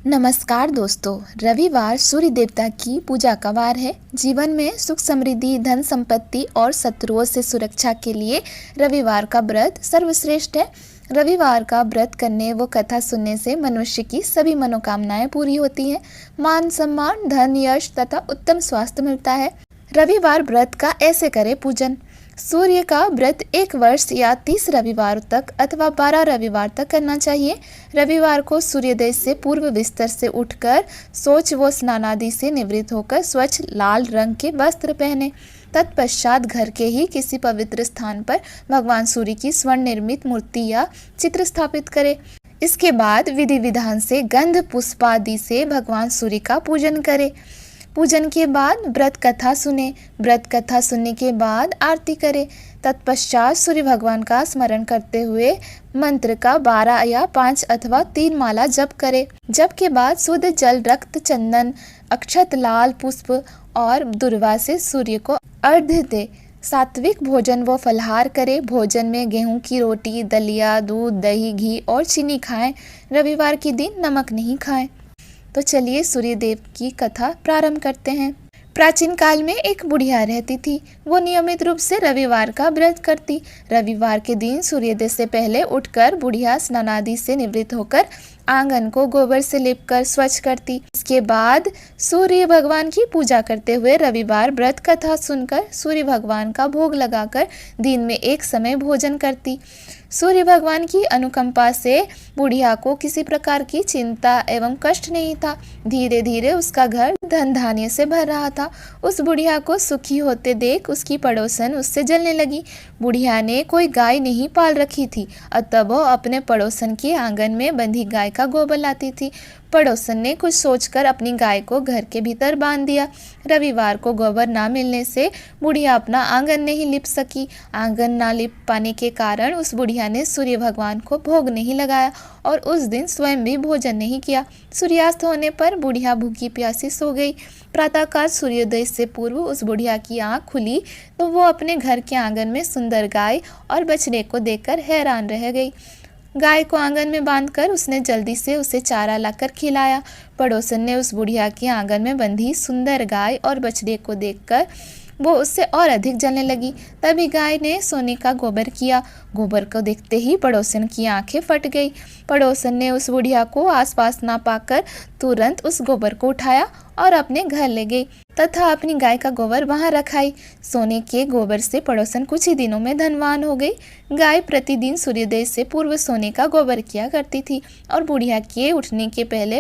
नमस्कार दोस्तों। रविवार सूर्य देवता की पूजा का वार है। जीवन में सुख समृद्धि, धन संपत्ति और शत्रुओं से सुरक्षा के लिए रविवार का व्रत सर्वश्रेष्ठ है। रविवार का व्रत करने व कथा सुनने से मनुष्य की सभी मनोकामनाएं पूरी होती हैं। मान सम्मान, धन, यश तथा उत्तम स्वास्थ्य मिलता है। रविवार व्रत का ऐसे करें पूजन। सूर्य का व्रत 1 वर्ष या 30 रविवार तक अथवा 12 रविवार तक करना चाहिए। रविवार को सूर्योदय से पूर्व बिस्तर से उठकर शौच व स्नानादि से निवृत्त होकर स्वच्छ लाल रंग के वस्त्र पहने। तत्पश्चात घर के ही किसी पवित्र स्थान पर भगवान सूर्य की स्वर्ण निर्मित मूर्ति या चित्र स्थापित करें। इसके बाद विधि विधान से गंध पुष्पादि से भगवान सूर्य का पूजन करें। पूजन के बाद व्रत कथा सुने। व्रत कथा सुनने के बाद आरती करें। तत्पश्चात सूर्य भगवान का स्मरण करते हुए मंत्र का 12 या 5 अथवा 3 माला जप करें। जप के बाद शुद्ध जल, रक्त, चंदन, अक्षत, लाल पुष्प और दुर्वा से सूर्य को अर्घ्य दे। सात्विक भोजन व फलाहार करें। भोजन में गेहूं की रोटी, दलिया, दूध, दही, घी और चीनी खाएं। रविवार के दिन नमक नहीं खाएं। तो चलिए सूर्यदेव की कथा प्रारंभ करते हैं। प्राचीन काल में एक बुढ़िया रहती थी। वो नियमित रूप से रविवार का व्रत करती। रविवार के दिन सूर्योदय से पहले उठकर बुढ़िया स्नानादि से निवृत्त होकर आंगन को गोबर से लेपकर स्वच्छ करती। इसके बाद सूर्य भगवान की पूजा करते हुए रविवार व्रत कथा सुनकर सूर्य भगवान का भोग लगाकर दिन में एक समय भोजन करती। सूर्य भगवान की अनुकंपा से बुढ़िया को किसी प्रकार की चिंता एवं कष्ट नहीं था। धीरे धीरे उसका घर धन धान्य से भर रहा था। उस बुढ़िया को सुखी होते देख उसकी पड़ोसन उससे जलने लगी। बुढ़िया ने कोई गाय नहीं पाल रखी थी, अतः वो अपने पड़ोसन के आंगन में बंधी गाय का गोबर लाती थी। पड़ोसन ने कुछ सोचकर अपनी गाय को घर के भीतर बांध दिया। रविवार को गोबर ना मिलने से बुढ़िया अपना आंगन नहीं लिप सकी। आंगन ना लिप पाने के कारण उस बुढ़िया ने सूर्य भगवान को भोग नहीं लगाया और उस दिन स्वयं भी भोजन नहीं किया। सूर्यास्त होने पर बुढ़िया भूखी प्यासी सो गई। प्रातःकाल सूर्योदय से पूर्व उस बुढ़िया की आंख खुली तो वो अपने घर के आंगन में सुंदर गाय और बछड़े को देखकर हैरान रह गई। गाय को आंगन में बांधकर उसने जल्दी से उसे चारा लाकर खिलाया। पड़ोसन ने उस बुढ़िया के आंगन में बंधी सुंदर गाय और बछड़े को देखकर वो उससे और अधिक जलने लगी। तभी गाय ने सोने का गोबर किया। गोबर को देखते ही पड़ोसन की आंखें फट गई। पड़ोसन ने उस बुढ़िया को आसपास ना पाकर तुरंत उस गोबर को उठाया और अपने घर ले गई तथा अपनी गाय का गोबर वहां रखाई। सोने के गोबर से पड़ोसन कुछ ही दिनों में धनवान हो गई। गाय प्रतिदिन सूर्योदय से पूर्व सोने का गोबर किया करती थी और बुढ़िया के उठने के पहले